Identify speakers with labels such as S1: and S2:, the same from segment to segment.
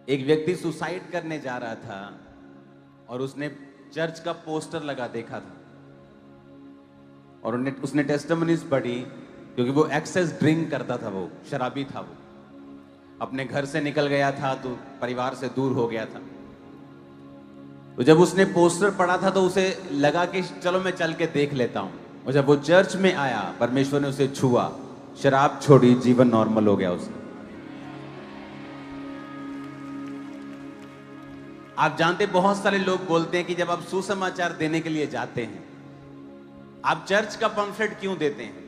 S1: एक व्यक्ति सुसाइड करने जा रहा था और उसने चर्च का पोस्टर लगा देखा था और उसने टेस्टिमनीज पढ़ी, क्योंकि वो एक्सेस ड्रिंक करता था, वो शराबी था, वो अपने घर से निकल गया था, तो परिवार से दूर हो गया था। तो जब उसने पोस्टर पढ़ा था तो उसे लगा कि चलो मैं चल के देख लेता हूं, और जब वो चर्च में आया परमेश्वर ने उसे छुआ, शराब छोड़ी, जीवन नॉर्मल हो गया उसका। आप जानते बहुत सारे लोग बोलते हैं कि जब आप सुसमाचार देने के लिए जाते हैं, आप चर्च का पंफलेट क्यों देते हैं?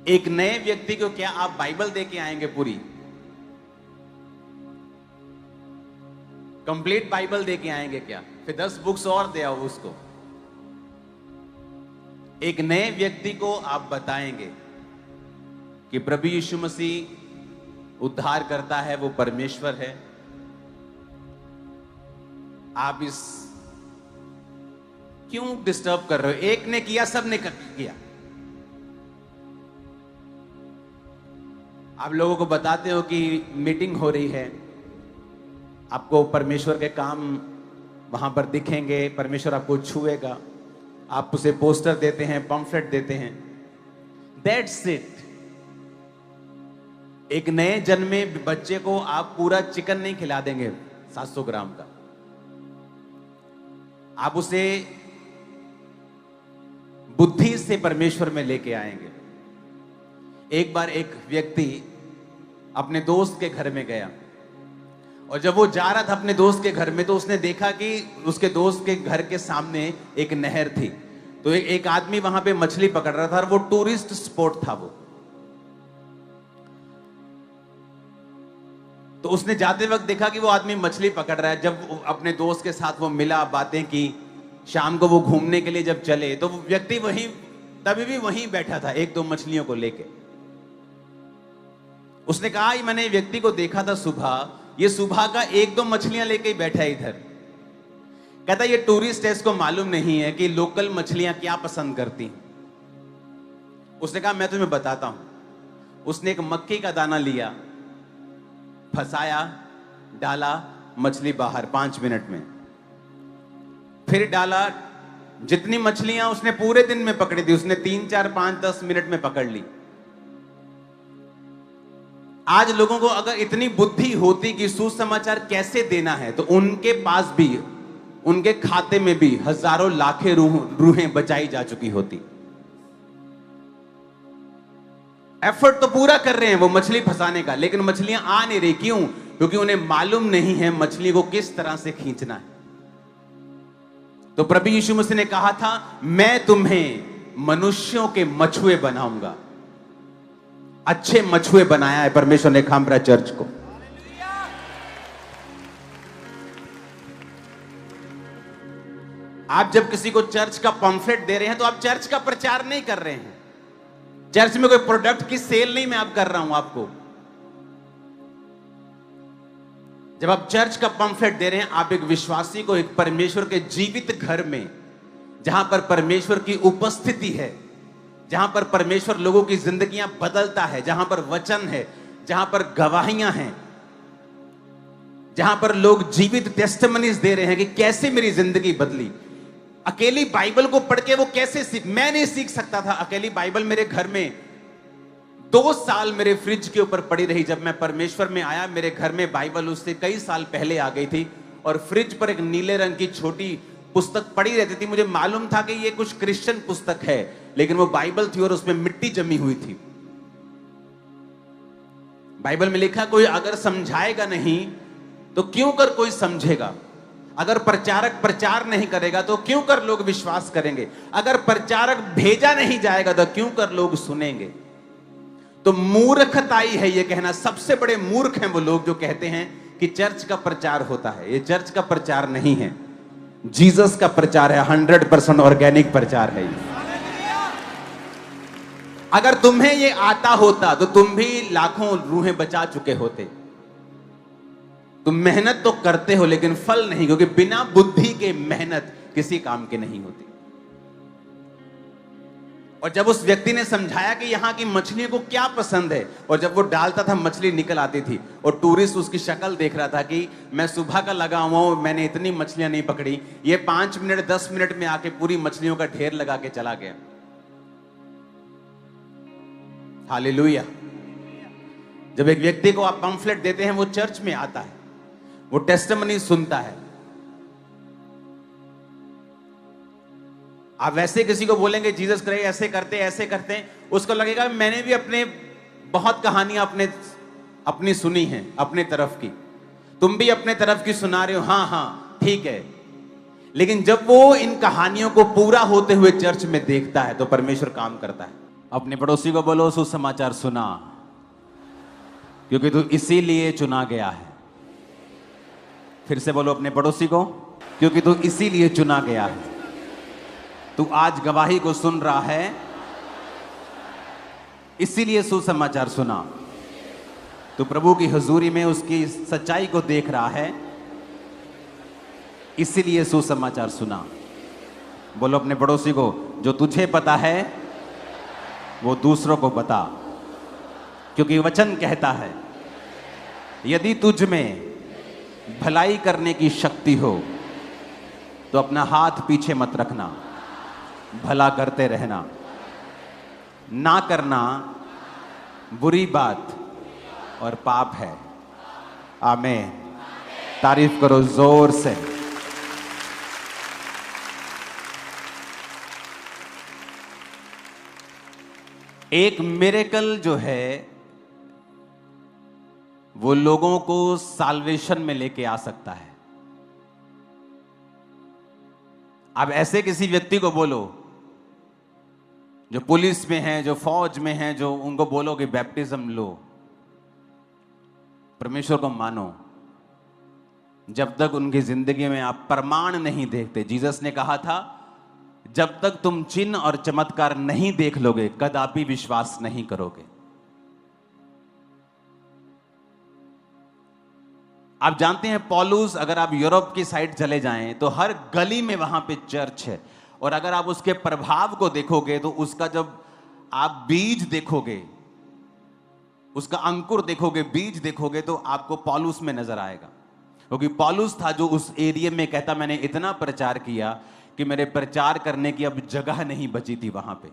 S1: एक नए व्यक्ति को क्या आप बाइबल दे के आएंगे पूरी कंप्लीट बाइबल दे के आएंगे क्या? फिर 10 बुक्स और दे आओ उसको। एक नए व्यक्ति को आप बताएंगे कि प्रभु यीशु मसीह उद्धार करता है, वो परमेश्वर है। आप इस क्यों डिस्टर्ब कर रहे हो? एक ने किया, सब ने किया। आप लोगों को बताते हो कि मीटिंग हो रही है, आपको परमेश्वर के काम वहां पर दिखेंगे, परमेश्वर आपको छुएगा, आप उसे पोस्टर देते हैं, पंफलेट देते हैं, दैट्स इट। एक नए जन्मे बच्चे को आप पूरा चिकन नहीं खिला देंगे 700 ग्राम का, आप उसे बुद्धि से परमेश्वर में लेके आएंगे। एक बार एक व्यक्ति अपने दोस्त के घर में गया, और जब वो जा रहा था अपने दोस्त के घर में, तो उसने देखा कि उसके दोस्त के घर के सामने एक नहर थी। तो एक आदमी वहां पे मछली पकड़ रहा था, और वो टूरिस्ट स्पॉट था वो। तो उसने जाते वक्त देखा कि वो आदमी मछली पकड़ रहा है। जब अपने दोस्त के साथ वो मिला, बातें की, शाम को वो घूमने के लिए जब चले, तो वो व्यक्ति तभी भी वहीं बैठा था 1-2 मछलियों को लेके। उसने कहा, मैंने व्यक्ति को देखा था सुबह, ये सुबह का 1-2 मछलियां लेके ही बैठा है इधर। कहता ये टूरिस्ट है, इसको मालूम नहीं है कि लोकल मछलियां क्या पसंद करती हैं। उसने कहा मैं तुम्हें बताता हूं। उसने एक मक्खी का दाना लिया, फंसाया, डाला, मछली बाहर 5 मिनट में। फिर डाला, जितनी मछलियां उसने पूरे दिन में पकड़ी थी, उसने 3, 4, 5, 10 मिनट में पकड़ ली। आज लोगों को अगर इतनी बुद्धि होती कि सुसमाचार कैसे देना है, तो उनके पास भी, उनके खाते में भी हजारों लाखें रूहें बचाई जा चुकी होती। एफर्ट तो पूरा कर रहे हैं वो मछली फंसाने का, लेकिन मछलियां आ नहीं रही। क्यों? क्योंकि उन्हें मालूम नहीं है मछली को किस तरह से खींचना है। तो प्रभु यीशु मसीह ने कहा था, मैं तुम्हें मनुष्यों के मछुए बनाऊंगा। अच्छे मछुए बनाया है परमेश्वर ने खामरा चर्च को। आप जब किसी को चर्च का पंफलेट दे रहे हैं, तो आप चर्च का प्रचार नहीं कर रहे हैं। चर्च में कोई प्रोडक्ट की सेल नहीं मैं आप कर रहा हूं आपको। जब आप चर्च का पंफलेट दे रहे हैं, आप एक विश्वासी को एक परमेश्वर के जीवित घर में, जहां पर परमेश्वर की उपस्थिति है, जहां पर परमेश्वर लोगों की जिंदगियां बदलता है, जहां पर वचन है, जहां पर गवाहियां हैं, जहां पर लोग जीवित टेस्टिमनीज दे रहे हैं कि कैसे मेरी जिंदगी बदली। अकेली बाइबल को पढ़ के वो कैसे मैं नहीं सीख सकता था। अकेली बाइबल मेरे घर में 2 साल मेरे फ्रिज के ऊपर पड़ी रही। जब मैं परमेश्वर में आया, मेरे घर में बाइबल उससे कई साल पहले आ गई थी, और फ्रिज पर एक नीले रंग की छोटी पुस्तक पड़ी रहती थी। मुझे मालूम था कि ये कुछ क्रिश्चियन पुस्तक है, लेकिन वो बाइबल थी और उसमें मिट्टी जमी हुई थी। बाइबल में लिखा, कोई अगर समझाएगा नहीं तो क्यों कर कोई समझेगा। अगर प्रचारक प्रचार नहीं करेगा तो क्यों कर लोग विश्वास करेंगे। अगर प्रचारक भेजा नहीं जाएगा तो क्यों कर लोग सुनेंगे। तो मूर्खताई है ये कहना। सबसे बड़े मूर्ख हैं वो लोग जो कहते हैं कि चर्च का प्रचार होता है। ये चर्च का प्रचार नहीं है, जीसस का प्रचार है। 100% ऑर्गेनिक प्रचार है ये। अगर तुम्हें ये आता होता तो तुम भी लाखों रूहें बचा चुके होते। तुम मेहनत तो करते हो लेकिन फल नहीं, क्योंकि बिना बुद्धि के मेहनत किसी काम की नहीं होती। और जब उस व्यक्ति ने समझाया कि यहाँ की मछलियों को क्या पसंद है, और जब वो डालता था मछली निकल आती थी, और टूरिस्ट उसकी शक्ल देख रहा था कि मैं सुबह का लगा हुआ हूं, मैंने इतनी मछलियां नहीं पकड़ी, ये 5 मिनट 10 मिनट में आके पूरी मछलियों का ढेर लगा के चला गया। हालेलुया। जब एक व्यक्ति को आप पंफलेट देते हैं, वो चर्च में आता है, वो टेस्टिमनी सुनता है। आप वैसे किसी को बोलेंगे जीसस क्राइस्ट ऐसे करते, उसको लगेगा मैंने भी अपने बहुत कहानियां अपनी सुनी हैं अपने तरफ की, तुम भी अपने तरफ की सुना रहे हो, हाँ ठीक है। लेकिन जब वो इन कहानियों को पूरा होते हुए चर्च में देखता है तो परमेश्वर काम करता है। अपने पड़ोसी को बोलो सुसमाचार सुना, क्योंकि तू इसीलिए चुना गया है। फिर से बोलो अपने पड़ोसी को, क्योंकि तू इसीलिए चुना गया है। तू आज गवाही को सुन रहा है, इसीलिए सुसमाचार सुना। तू प्रभु की हुजूरी में उसकी सच्चाई को देख रहा है, इसीलिए सुसमाचार सुना। बोलो अपने पड़ोसी को, जो तुझे पता है वो दूसरों को बता, क्योंकि वचन कहता है यदि तुझ में भलाई करने की शक्ति हो तो अपना हाथ पीछे मत रखना, भला करते रहना। ना करना बुरी बात और पाप है। आमीन। तारीफ करो जोर से। एक मिरेकल जो है वो लोगों को साल्वेशन में लेके आ सकता है। अब ऐसे किसी व्यक्ति को बोलो जो पुलिस में है, जो फौज में है, जो उनको बोलो कि बैप्टिज्म लो, परमेश्वर को मानो, जब तक उनकी जिंदगी में आप प्रमाण नहीं देखते। जीसस ने कहा था जब तक तुम चिन्ह और चमत्कार नहीं देख लोगे कदापि विश्वास नहीं करोगे। आप जानते हैं पौलुस, अगर आप यूरोप की साइड चले जाएं तो हर गली में वहां पे चर्च है, और अगर आप उसके प्रभाव को देखोगे तो उसका जब आप बीज देखोगे, उसका अंकुर देखोगे, बीज देखोगे तो आपको पौलुस में नजर आएगा। क्योंकि पौलुस था जो उस एरिया में कहता मैंने इतना प्रचार किया कि मेरे प्रचार करने की अब जगह नहीं बची थी वहां पे।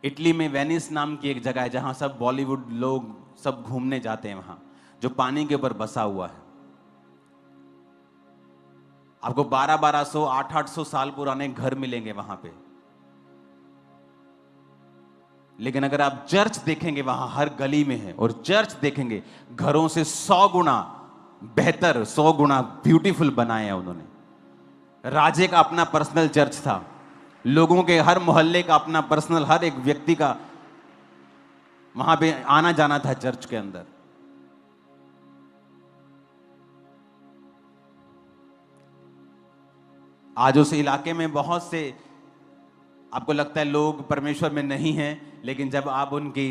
S1: इटली में वेनिस नाम की एक जगह है जहां सब बॉलीवुड लोग सब घूमने जाते हैं, वहां जो पानी के ऊपर बसा हुआ है। आपको 1200 800 साल पुराने घर मिलेंगे वहां पे। लेकिन अगर आप चर्च देखेंगे वहां हर गली में है, और चर्च देखेंगे घरों से 100 गुना बेहतर, 100 गुना ब्यूटीफुल बनाए हैं उन्होंने। राजे का अपना पर्सनल चर्च था, लोगों के हर मोहल्ले का अपना पर्सनल, हर एक व्यक्ति का वहां पे आना जाना था चर्च के अंदर। आज उस इलाके में बहुत से आपको लगता है लोग परमेश्वर में नहीं हैं, लेकिन जब आप उनकी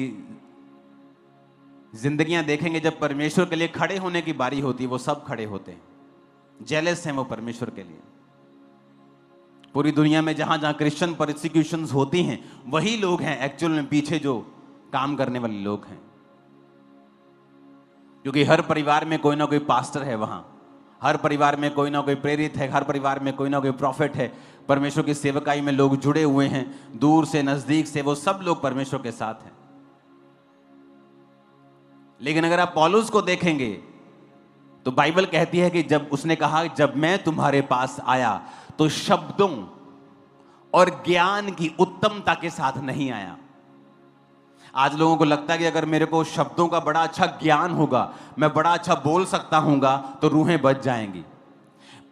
S1: जिंदगियां देखेंगे, जब परमेश्वर के लिए खड़े होने की बारी होती है वो सब खड़े होते हैं। जेलस हैं वो परमेश्वर के लिए। पूरी दुनिया में जहां जहां क्रिश्चियन परसिक्यूशंस होती हैं वही लोग हैं एक्चुअल में पीछे जो काम करने वाले लोग हैं। क्योंकि हर परिवार में कोई ना कोई पास्टर है वहां, हर परिवार में कोई ना कोई प्रेरित है, हर परिवार में कोई ना कोई प्रॉफिट है। परमेश्वर की सेवकाई में लोग जुड़े हुए हैं, दूर से नजदीक से, वो सब लोग परमेश्वर के साथ हैं। लेकिन अगर आप पौलुस को देखेंगे तो बाइबल कहती है कि जब उसने कहा जब मैं तुम्हारे पास आया तो शब्दों और ज्ञान की उत्तमता के साथ नहीं आया। आज लोगों को लगता है कि अगर मेरे को शब्दों का बड़ा अच्छा ज्ञान होगा, मैं बड़ा अच्छा बोल सकता हूंगा तो रूहें बच जाएंगी।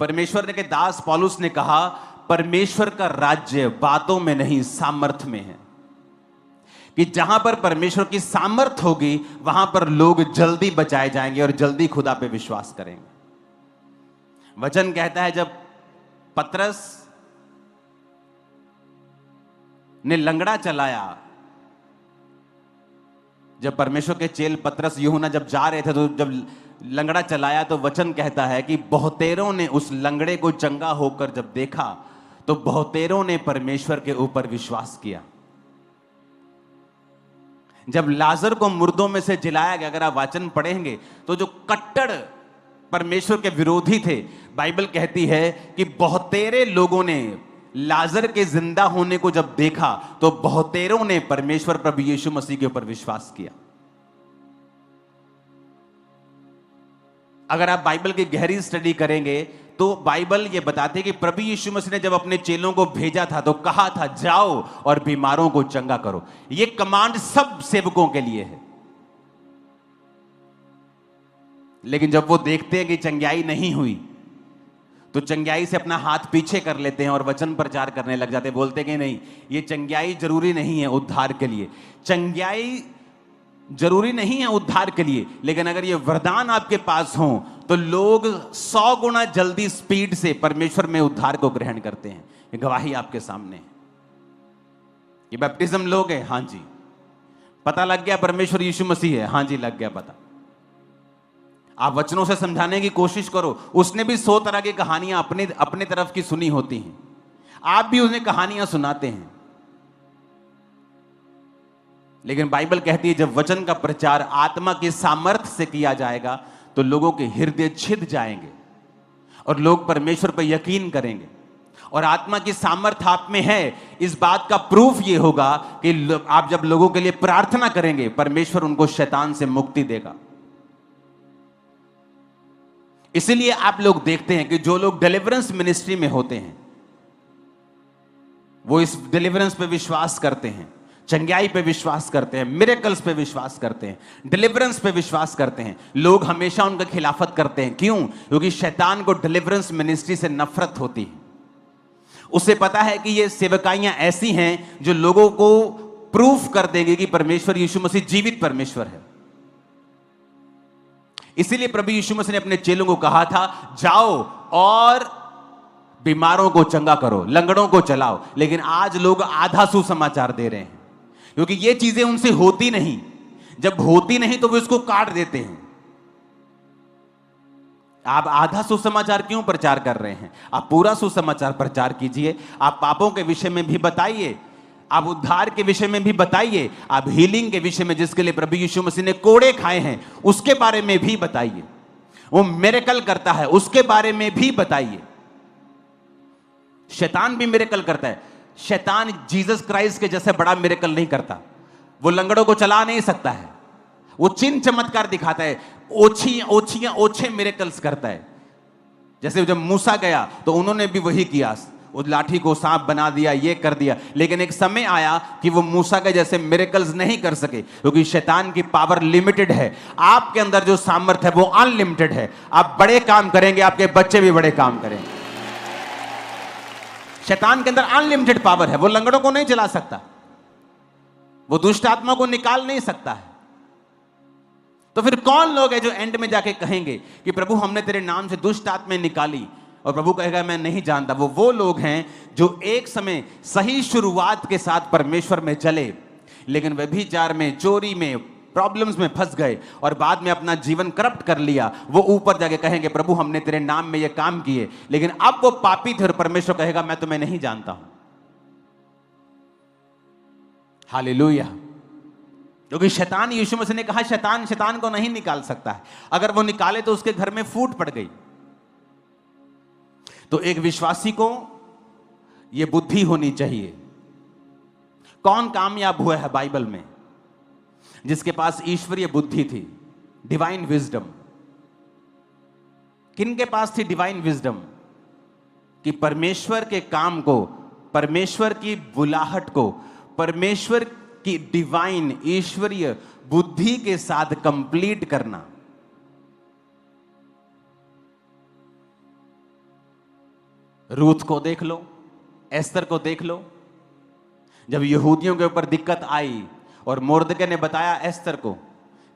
S1: परमेश्वर ने के दास पौलुस ने कहा परमेश्वर का राज्य बातों में नहीं सामर्थ में है, कि जहां पर परमेश्वर की सामर्थ होगी वहां पर लोग जल्दी बचाए जाएंगे और जल्दी खुदा पे विश्वास करेंगे। वचन कहता है जब पतरस ने लंगड़ा चलाया, जब परमेश्वर के चेल पतरस यूहन्ना जब जा रहे थे, तो जब लंगड़ा चलाया तो वचन कहता है कि बहुतेरों ने उस लंगड़े को चंगा होकर जब देखा तो बहुतेरों ने परमेश्वर के ऊपर विश्वास किया। जब लाजर को मुर्दों में से जिलाया गया, अगर आप वचन पढ़ेंगे तो जो कट्टर परमेश्वर के विरोधी थे, बाइबल कहती है कि बहुतेरे लोगों ने लाजर के जिंदा होने को जब देखा तो बहुतेरों ने परमेश्वर प्रभु यीशु मसीह के ऊपर विश्वास किया। अगर आप बाइबल की गहरी स्टडी करेंगे तो बाइबल यह बताती है कि प्रभु यीशु मसीह ने जब अपने चेलों को भेजा था तो कहा था जाओ और बीमारों को चंगा करो। यह कमांड सब सेवकों के लिए है। लेकिन जब वो देखते हैं कि चंगाई नहीं हुई तो चंगाई से अपना हाथ पीछे कर लेते हैं और वचन प्रचार करने लग जाते हैं। बोलते कि नहीं, ये चंगाई जरूरी नहीं है उद्धार के लिए, चंगाई जरूरी नहीं है उद्धार के लिए, लेकिन अगर ये वरदान आपके पास हो तो लोग 100 गुना जल्दी स्पीड से परमेश्वर में उद्धार को ग्रहण करते हैं। ये गवाही आपके सामने है। ये बैप्टिज्म लोग हैं, हां जी। पता लग गया परमेश्वर यीशु मसीह है, हां जी लग गया पता। आप वचनों से समझाने की कोशिश करो। उसने भी 100 तरह की कहानियां अपने तरफ की सुनी होती हैं, आप भी उन्हें कहानियां सुनाते हैं। लेकिन बाइबल कहती है जब वचन का प्रचार आत्मा की सामर्थ्य से किया जाएगा तो लोगों के हृदय छिद जाएंगे और लोग परमेश्वर पर यकीन करेंगे। और आत्मा की सामर्थ्य आप में है, इस बात का प्रूफ यह होगा कि आप जब लोगों के लिए प्रार्थना करेंगे परमेश्वर उनको शैतान से मुक्ति देगा। इसीलिए आप लोग देखते हैं कि जो लोग डिलीवरेंस मिनिस्ट्री में होते हैं वो इस डिलीवरेंस पे विश्वास करते हैं, चंगाई पे विश्वास करते हैं, मिरेकल्स पे विश्वास करते हैं, डिलीवरेंस पे विश्वास करते हैं। लोग हमेशा उनका खिलाफत करते हैं। क्यों? क्योंकि शैतान को डिलीवरेंस मिनिस्ट्री से नफरत होती है। उसे पता है कि ये सेवकाइयां ऐसी हैं जो लोगों को प्रूफ कर देंगे कि परमेश्वर यीशु मसीह जीवित परमेश्वर है। इसीलिए प्रभु यीशु मसीह ने अपने चेलों को कहा था जाओ और बीमारों को चंगा करो, लंगड़ों को चलाओ। लेकिन आज लोग आधा सुसमाचार दे रहे हैं क्योंकि ये चीजें उनसे होती नहीं। जब होती नहीं तो वो इसको काट देते हैं। आप आधा सुसमाचार क्यों प्रचार कर रहे हैं? आप पूरा सुसमाचार प्रचार कीजिए। आप पापों के विषय में भी बताइए, आप उद्धार के विषय में भी बताइए, आप हीलिंग के विषय में जिसके लिए प्रभु यीशु मसीह ने कोड़े खाए हैं उसके बारे में भी बताइए। वो मिरेकल करता है उसके बारे में भी बताइए। शैतान भी मिरेकल करता है। शैतान जीसस क्राइस्ट के जैसे बड़ा मिरेकल नहीं करता। वो लंगड़ों को चला नहीं सकता है, वो चिन्ह चमत्कार दिखाता है, ओछे मिरेकल्स करता है। जैसे जब मूसा गया तो उन्होंने भी वही किया, उस लाठी को सांप बना दिया, ये कर दिया। लेकिन एक समय आया कि वो मूसा के जैसे मिरेकल्स नहीं कर सके क्योंकि शैतान की पावर लिमिटेड है। आपके अंदर जो सामर्थ्य है वो अनलिमिटेड है। आप बड़े काम करेंगे, आपके बच्चे भी बड़े काम करेंगे। शैतान के अंदर अनलिमिटेड पावर है। वो लंगड़ों को नहीं चला सकता, वो दुष्ट आत्मा को निकाल नहीं सकता है। तो फिर कौन लोग हैं जो एंड में जाके कहेंगे कि प्रभु हमने तेरे नाम से दुष्ट आत्माएं निकाली और प्रभु कहेगा मैं नहीं जानता? वो लोग हैं जो एक समय सही शुरुआत के साथ परमेश्वर में चले लेकिन व्यभिचार में, चोरी में, प्रॉब्लम्स में फंस गए और बाद में अपना जीवन करप्ट कर लिया। वो ऊपर जाके कहेंगे प्रभु हमने तेरे नाम में ये काम किए, लेकिन अब वो पापी थे और परमेश्वर कहेगा मैं तुम्हें नहीं जानता हूं। हालेलुया। क्योंकि शैतान, यीशु मसीह ने कहा शैतान को नहीं निकाल सकता है। अगर वो निकाले तो उसके घर में फूट पड़ गई। तो एक विश्वासी को यह बुद्धि होनी चाहिए। कौन कामयाब हुआ है बाइबल में जिसके पास ईश्वरीय बुद्धि थी, डिवाइन विजडम? किन के पास थी डिवाइन विजडम? कि परमेश्वर के काम को, परमेश्वर की बुलाहट को, परमेश्वर की डिवाइन ईश्वरीय बुद्धि के साथ कंप्लीट करना। रूथ को देख लो, एस्तर को देख लो। जब यहूदियों के ऊपर दिक्कत आई और मोर्दके ने बताया एस्तर को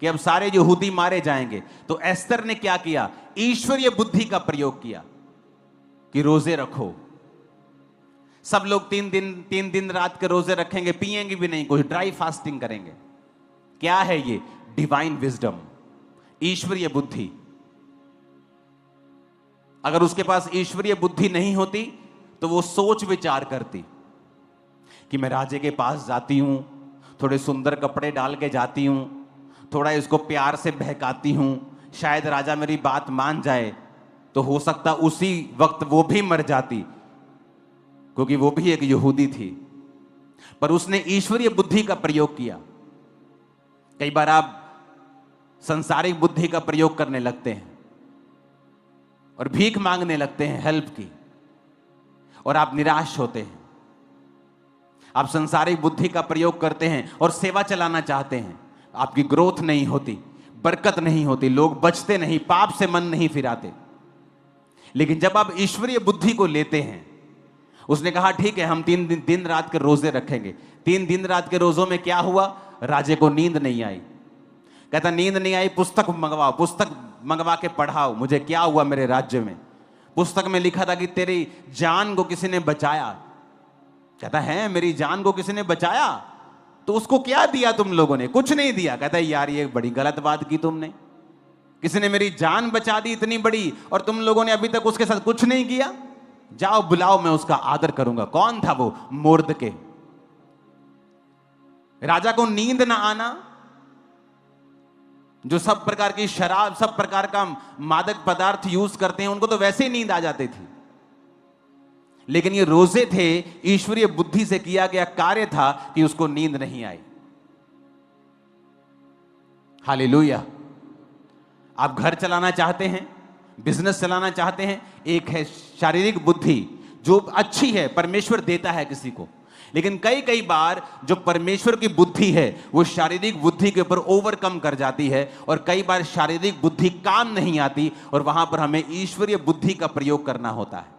S1: कि अब सारे यहूदी मारे जाएंगे, तो एस्तर ने क्या किया? ईश्वरीय बुद्धि का प्रयोग किया कि रोजे रखो। सब लोग 3 दिन रात के रोजे रखेंगे, पिएंगे भी नहीं, कुछ ड्राई फास्टिंग करेंगे क्या है ये? डिवाइन विजडम, ईश्वरीय बुद्धि। अगर उसके पास ईश्वरीय बुद्धि नहीं होती तो वो सोच विचार करती कि मैं राजे के पास जाती हूं, थोड़े सुंदर कपड़े डाल के जाती हूं, थोड़ा इसको प्यार से बहकाती हूं, शायद राजा मेरी बात मान जाए। तो हो सकता उसी वक्त वो भी मर जाती, क्योंकि वो भी एक यहूदी थी। पर उसने ईश्वरीय बुद्धि का प्रयोग किया। कई बार आप सांसारिक बुद्धि का प्रयोग करने लगते हैं और भीख मांगने लगते हैं हेल्प की, और आप निराश होते हैं। आप सांसारिक बुद्धि का प्रयोग करते हैं और सेवा चलाना चाहते हैं, आपकी ग्रोथ नहीं होती, बरकत नहीं होती, लोग बचते नहीं, पाप से मन नहीं फिराते। लेकिन जब आप ईश्वरीय बुद्धि को लेते हैं, उसने कहा ठीक है हम 3 दिन रात के रोजे रखेंगे। 3 दिन रात के रोजों में क्या हुआ? राजे को नींद नहीं आई। कहता नींद नहीं आई, पुस्तक मंगवाओ, पुस्तक मंगवा के पढ़ाओ, मुझे क्या हुआ मेरे राज्य में। पुस्तक में लिखा था कि तेरी जान को किसी ने बचाया। कहता है मेरी जान को किसी ने बचाया? तो उसको क्या दिया तुम लोगों ने? कुछ नहीं दिया। कहता है यार ये बड़ी गलत बात की तुमने, किसी ने मेरी जान बचा दी इतनी बड़ी, और तुम लोगों ने अभी तक उसके साथ कुछ नहीं किया। जाओ बुलाओ, मैं उसका आदर करूंगा। कौन था वो? मोर्दके। राजा को नींद ना आना, जो सब प्रकार की शराब, सब प्रकार का मादक पदार्थ यूज करते हैं, उनको तो वैसे ही नींद आ जाती थी। लेकिन ये रोजे थे, ईश्वरीय बुद्धि से किया गया कार्य था कि उसको नींद नहीं आई। हालेलुया। आप घर चलाना चाहते हैं, बिजनेस चलाना चाहते हैं, एक है शारीरिक बुद्धि जो अच्छी है, परमेश्वर देता है किसी को। लेकिन कई बार जो परमेश्वर की बुद्धि है वो शारीरिक बुद्धि के ऊपर ओवरकम कर जाती है, और कई बार शारीरिक बुद्धि काम नहीं आती, और वहां पर हमें ईश्वरीय बुद्धि का प्रयोग करना होता है।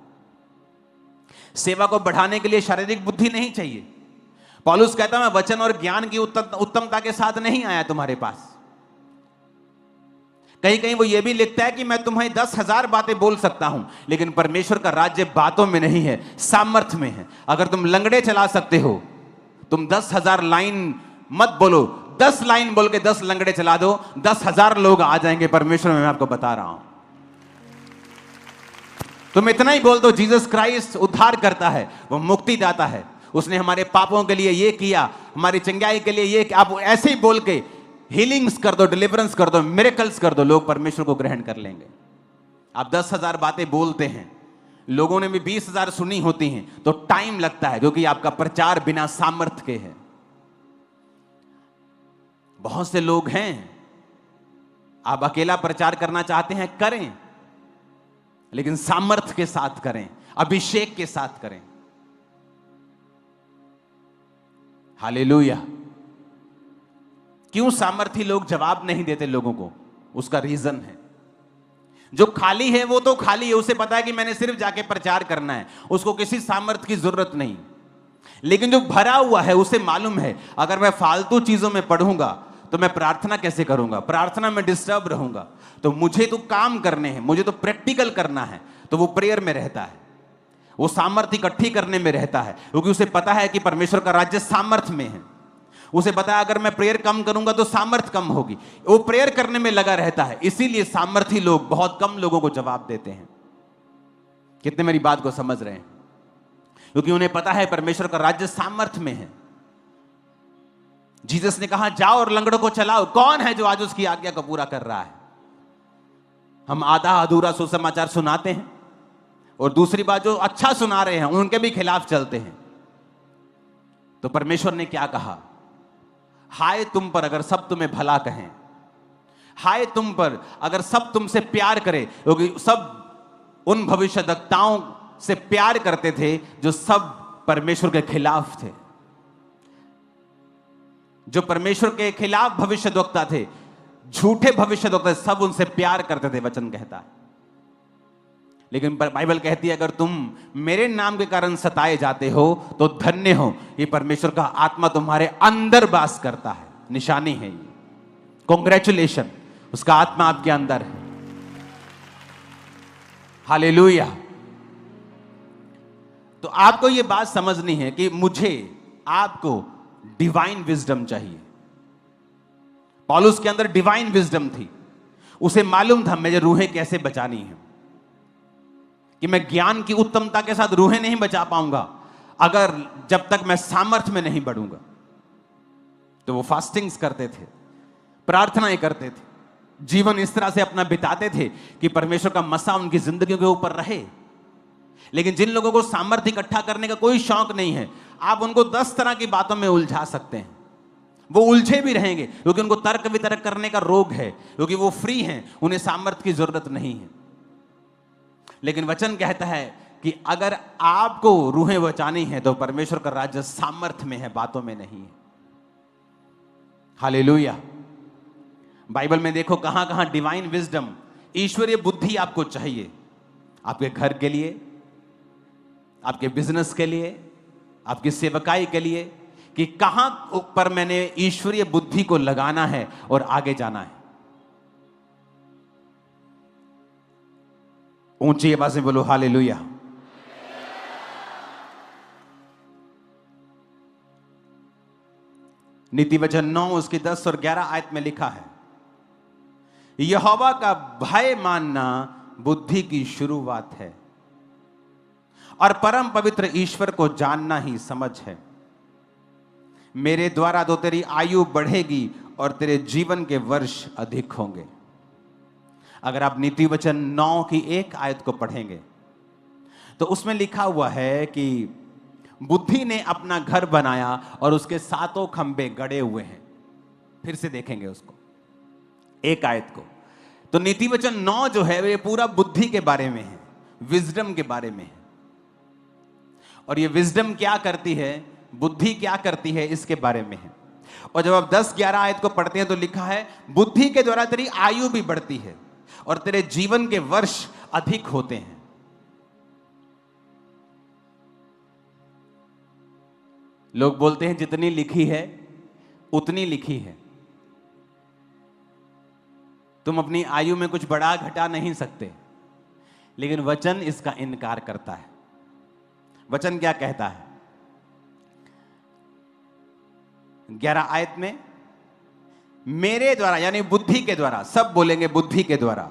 S1: सेवा को बढ़ाने के लिए शारीरिक बुद्धि नहीं चाहिए। पौलुस कहता मैं वचन और ज्ञान की उत्तमता के साथ नहीं आया तुम्हारे पास। कहीं वो ये भी लिखता है कि मैं तुम्हें 10,000 बातें बोल सकता हूं, लेकिन परमेश्वर का राज्य बातों में नहीं है, सामर्थ्य में है। अगर तुम लंगड़े चला सकते हो, तुम 10,000 लाइन मत बोलो, 10 लाइन बोल के 10 लंगड़े चला दो, 10,000 लोग आ जाएंगे परमेश्वर में, मैं आपको बता रहा हूं। तुम इतना ही बोल दो, जीसस क्राइस्ट उद्धार करता है, वो मुक्ति दाता है, उसने हमारे पापों के लिए ये किया, हमारी चंगाई के लिए ये। आप ऐसे ही बोल के हीलिंग्स कर दो, डिलीवरेंस कर दो, मिरेकल्स कर दो, लोग परमेश्वर को ग्रहण कर लेंगे। आप 10,000 बातें बोलते हैं, लोगों ने भी 20,000 सुनी होती हैं, तो टाइम लगता है, क्योंकि आपका प्रचार बिना सामर्थ्य के है। बहुत से लोग हैं, आप अकेला प्रचार करना चाहते हैं, करें, लेकिन सामर्थ्य के साथ करें, अभिषेक के साथ करें। हालेलुया। क्यों सामर्थी लोग जवाब नहीं देते लोगों को? उसका रीजन है, जो खाली है वो तो खाली है, उसे पता है कि मैंने सिर्फ जाके प्रचार करना है, उसको किसी सामर्थ्य की जरूरत नहीं। लेकिन जो भरा हुआ है उसे मालूम है अगर मैं फालतू चीजों में पढ़ूंगा तो मैं प्रार्थना कैसे करूंगा, प्रार्थना में डिस्टर्ब रहूंगा, तो मुझे तो काम करने हैं, मुझे तो प्रैक्टिकल करना है, तो वो प्रेयर में रहता है, वो सामर्थ्य इकट्ठी करने में रहता है, क्योंकि उसे पता है कि परमेश्वर का राज्य सामर्थ्य में है। उसे पता है अगर मैं प्रेयर कम करूंगा तो सामर्थ्य कम होगी, वो प्रेयर करने में लगा रहता है। इसीलिए सामर्थी लोग बहुत कम लोगों को जवाब देते हैं। कितने मेरी बात को समझ रहे हैं? क्योंकि उन्हें पता है परमेश्वर का राज्य सामर्थ्य में है। जीसस ने कहा जाओ और लंगड़ों को चलाओ। कौन है जो आज उसकी आज्ञा को पूरा कर रहा है? हम आधा अधूरा सुसमाचार सुनाते हैं, और दूसरी बात जो अच्छा सुना रहे हैं उनके भी खिलाफ चलते हैं। तो परमेश्वर ने क्या कहा? हाय तुम पर अगर सब तुम्हें भला कहें, हाय तुम पर अगर सब तुमसे प्यार करें, क्योंकि सब उन भविष्यद्वक्ताओं से प्यार करते थे जो सब परमेश्वर के खिलाफ थे, जो परमेश्वर के खिलाफ भविष्यद्वक्ता थे, झूठे भविष्यद्वक्ता, सब उनसे प्यार करते थे, वचन कहता है। लेकिन बाइबल कहती है अगर तुम मेरे नाम के कारण सताए जाते हो तो धन्य हो, ये परमेश्वर का आत्मा तुम्हारे अंदर वास करता है। निशानी है ये, कॉन्ग्रेचुलेशन, उसका आत्मा आपके अंदर है। हालेलुया। तो आपको ये बात समझनी है कि मुझे आपको डिवाइन विजडम चाहिए। पौलुस के अंदर डिवाइन विजडम थी। उसे मालूम था मुझे रूहें कैसे बचानी है, कि मैं ज्ञान की उत्तमता के साथ रूहें नहीं बचा पाऊंगा अगर जब तक मैं सामर्थ्य में नहीं बढ़ूंगा। तो वो फास्टिंग्स करते थे, प्रार्थनाएं करते थे, जीवन इस तरह से अपना बिताते थे कि परमेश्वर का मसा उनकी जिंदगी के ऊपर रहे। लेकिन जिन लोगों को सामर्थ्य इकट्ठा करने का कोई शौक नहीं है, आप उनको 10 तरह की बातों में उलझा सकते हैं, वो उलझे भी रहेंगे, क्योंकि उनको तर्क वितर्क करने का रोग है, क्योंकि वो फ्री हैं, उन्हें सामर्थ्य की जरूरत नहीं है। लेकिन वचन कहता है कि अगर आपको रूहें बचानी है तो परमेश्वर का राज्य सामर्थ्य में है, बातों में नहीं है। हालेलुया। बाइबल में देखो कहां कहां डिवाइन विजडम, ईश्वरीय बुद्धि आपको चाहिए, आपके घर के लिए, आपके बिजनेस के लिए, आपकी सेवकाई के लिए, कि कहां पर मैंने ईश्वरीय बुद्धि को लगाना है और आगे जाना है। ऊंची आवाज में बोलो हालेलुया। नीति वचन 9 उसकी 10 और 11 आयत में लिखा है, यहोवा का भय मानना बुद्धि की शुरुआत है और परम पवित्र ईश्वर को जानना ही समझ है। मेरे द्वारा तो तेरी आयु बढ़ेगी और तेरे जीवन के वर्ष अधिक होंगे। अगर आप नीति वचन 9 की एक आयत को पढ़ेंगे तो उसमें लिखा हुआ है कि बुद्धि ने अपना घर बनाया और उसके 7 खंबे गड़े हुए हैं। फिर से देखेंगे उसको, एक आयत को। तो नीति वचन 9 जो है वे पूरा बुद्धि के बारे में है, विजडम के बारे में है। और ये विजडम क्या करती है, बुद्धि क्या करती है, इसके बारे में है। और जब आप 10-11 आयत को पढ़ते हैं तो लिखा है बुद्धि के द्वारा तेरी आयु भी बढ़ती है और तेरे जीवन के वर्ष अधिक होते हैं। लोग बोलते हैं जितनी लिखी है उतनी लिखी है। तुम अपनी आयु में कुछ बढ़ा घटा नहीं सकते, लेकिन वचन इसका इनकार करता है। वचन क्या कहता है 11 आयत में, मेरे द्वारा, यानी बुद्धि के द्वारा, सब बोलेंगे बुद्धि के द्वारा।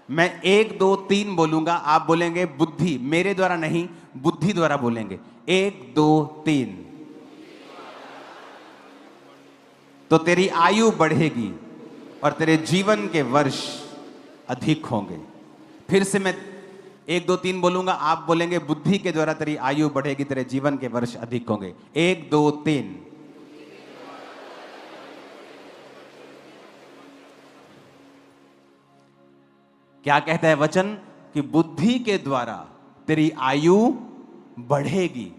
S1: मैं 1 2 3 बोलूंगा, आप बोलेंगे बुद्धि, मेरे द्वारा नहीं बुद्धि द्वारा बोलेंगे। 1 2 3। तो तेरी आयु बढ़ेगी और तेरे जीवन के वर्ष अधिक होंगे। फिर से मैं 1 2 3 बोलूंगा, आप बोलेंगे बुद्धि के द्वारा तेरी आयु बढ़ेगी, तेरे जीवन के वर्ष अधिक होंगे। 1 2 3। क्या कहता है वचन कि बुद्धि के द्वारा तेरी आयु बढ़ेगी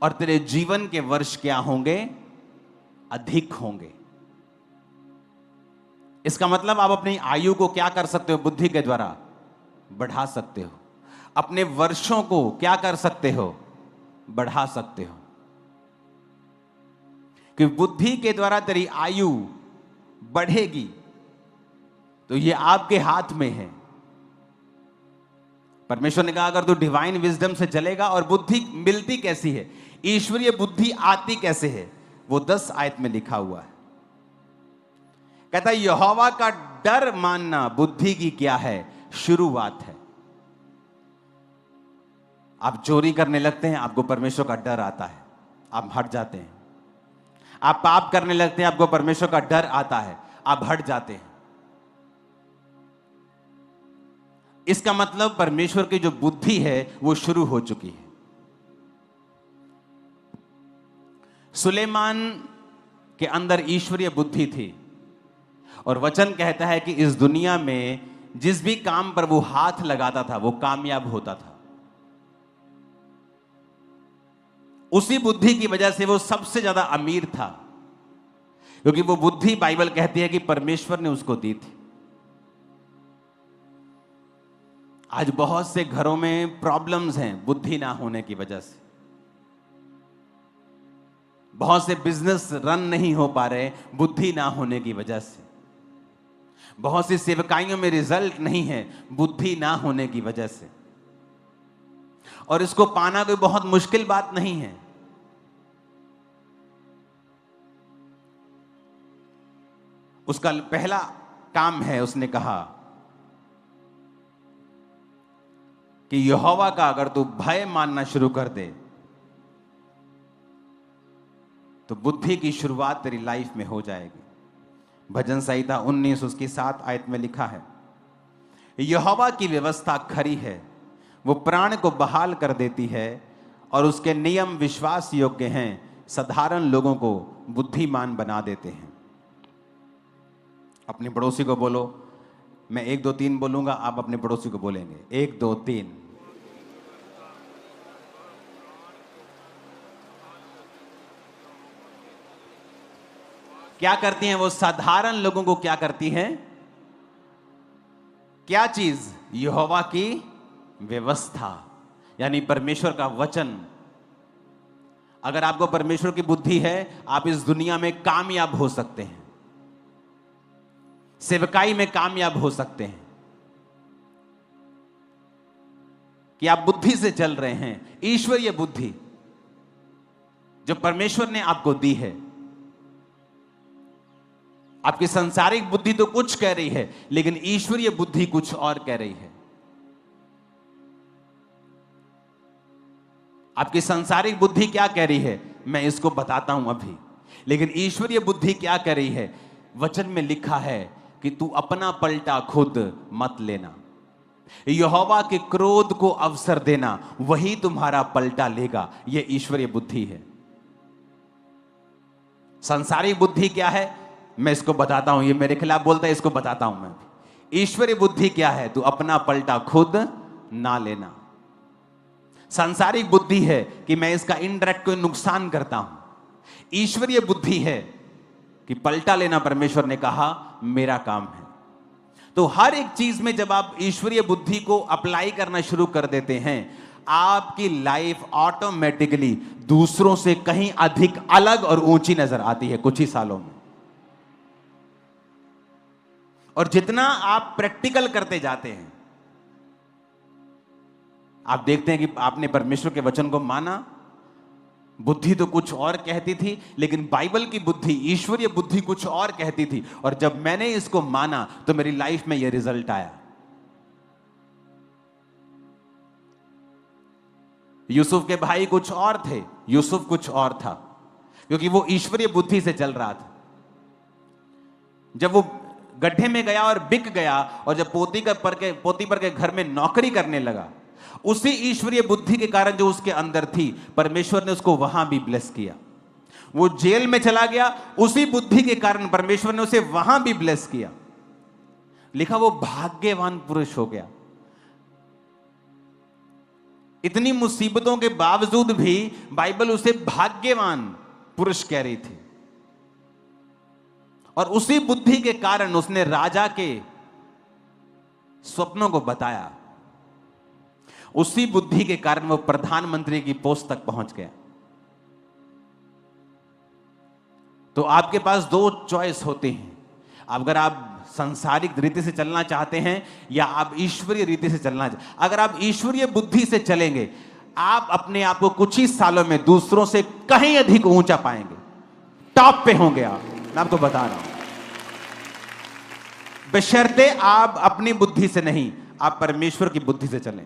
S1: और तेरे जीवन के वर्ष क्या होंगे, अधिक होंगे। इसका मतलब आप अपनी आयु को क्या कर सकते हो, बुद्धि के द्वारा बढ़ा सकते हो। अपने वर्षों को क्या कर सकते हो, बढ़ा सकते हो। कि बुद्धि के द्वारा तेरी आयु बढ़ेगी तो ये आपके हाथ में है। परमेश्वर ने कहा अगर तू डिवाइन विजडम से चलेगा, और बुद्धि मिलती कैसी है, ईश्वरीय बुद्धि आती कैसे है, वो 10 आयत में लिखा हुआ है। कहता है यहोवा का डर मानना बुद्धि की क्या है, शुरुआत है। आप चोरी करने लगते हैं, आपको परमेश्वर का डर आता है, आप हट जाते हैं। आप पाप करने लगते हैं, आपको परमेश्वर का डर आता है, आप हट जाते हैं। इसका मतलब परमेश्वर की जो बुद्धि है वो शुरू हो चुकी है। सुलेमान के अंदर ईश्वरीय बुद्धि थी, और वचन कहता है कि इस दुनिया में जिस भी काम पर वो हाथ लगाता था वो कामयाब होता था। उसी बुद्धि की वजह से वो सबसे ज्यादा अमीर था, क्योंकि वो बुद्धि बाइबल कहती है कि परमेश्वर ने उसको दी थी। आज बहुत से घरों में प्रॉब्लम्स हैं बुद्धि ना होने की वजह से। बहुत से बिजनेस रन नहीं हो पा रहे बुद्धि ना होने की वजह से। बहुत सी सेवकाइयों में रिजल्ट नहीं है बुद्धि ना होने की वजह से। और इसको पाना कोई बहुत मुश्किल बात नहीं है। उसका पहला काम है, उसने कहा कि यहोवा का अगर तू भय मानना शुरू कर दे तो बुद्धि की शुरुआत तेरी लाइफ में हो जाएगी। भजन संहिता 19 उसकी 7 आयत में लिखा है, यहोवा की व्यवस्था खरी है, वो प्राण को बहाल कर देती है और उसके नियम विश्वास योग्य हैं, साधारण लोगों को बुद्धिमान बना देते हैं। अपने पड़ोसी को बोलो, मैं 1 2 3 बोलूंगा, आप अपने पड़ोसी को बोलेंगे 1 2 3। क्या करती हैं वो? साधारण लोगों को क्या करती हैं? क्या चीज? यहोवा की व्यवस्था, यानी परमेश्वर का वचन। अगर आपको परमेश्वर की बुद्धि है, आप इस दुनिया में कामयाब हो सकते हैं, सेवकाई में कामयाब हो सकते हैं। कि आप बुद्धि से चल रहे हैं, ईश्वरीय बुद्धि जो परमेश्वर ने आपको दी है। आपकी सांसारिक बुद्धि तो कुछ कह रही है, लेकिन ईश्वरीय बुद्धि कुछ और कह रही है। आपकी सांसारिक बुद्धि क्या कह रही है, मैं इसको बताता हूं अभी। लेकिन ईश्वरीय बुद्धि क्या कह रही है? वचन में लिखा है कि तू अपना पलटा खुद मत लेना, यहोवा के क्रोध को अवसर देना, वही तुम्हारा पलटा लेगा। यह ईश्वरीय बुद्धि है। सांसारिक बुद्धि क्या है? मैं इसको बताता हूं, ये मेरे खिलाफ बोलता है, इसको बताता हूं मैं। ईश्वरीय बुद्धि क्या है? तू अपना पलटा खुद ना लेना। सांसारिक बुद्धि है कि मैं इसका इनडायरेक्ट कोई नुकसान करता हूं। ईश्वरीय बुद्धि है कि पलटा लेना परमेश्वर ने कहा मेरा काम है। तो हर एक चीज में जब आप ईश्वरीय बुद्धि को अप्लाई करना शुरू कर देते हैं, आपकी लाइफ ऑटोमेटिकली दूसरों से कहीं अधिक अलग और ऊंची नजर आती है कुछ ही सालों में। और जितना आप प्रैक्टिकल करते जाते हैं, आप देखते हैं कि आपने परमेश्वर के वचन को माना। बुद्धि तो कुछ और कहती थी, लेकिन बाइबल की बुद्धि, ईश्वरीय बुद्धि कुछ और कहती थी। और जब मैंने इसको माना तो मेरी लाइफ में यह रिजल्ट आया। यूसुफ के भाई कुछ और थे, यूसुफ कुछ और था, क्योंकि वो ईश्वरीय बुद्धि से चल रहा था। जब वो गड्ढे में गया और बिक गया, और जब पोतीपर के घर में नौकरी करने लगा, उसी ईश्वरीय बुद्धि के कारण जो उसके अंदर थी, परमेश्वर ने उसको वहां भी ब्लेस किया। वो जेल में चला गया, उसी बुद्धि के कारण परमेश्वर ने उसे वहां भी ब्लेस किया। लिखा वो भाग्यवान पुरुष हो गया। इतनी मुसीबतों के बावजूद भी बाइबल उसे भाग्यवान पुरुष कह रही थी। और उसी बुद्धि के कारण उसने राजा के स्वप्नों को बताया। उसी बुद्धि के कारण वो प्रधानमंत्री की पोस्ट तक पहुंच गया। तो आपके पास 2 चॉइस होती हैं। अगर आप सांसारिक रीति से चलना चाहते हैं या आप ईश्वरीय रीति से चलना चाहते हैं। अगर आप ईश्वरीय बुद्धि से चलेंगे, आप अपने आप को कुछ ही सालों में दूसरों से कहीं अधिक ऊंचा पाएंगे, टॉप पे होंगे आप। मैं आपको बता रहा हूं, बशर्ते आप अपनी बुद्धि से नहीं, आप परमेश्वर की बुद्धि से चलें।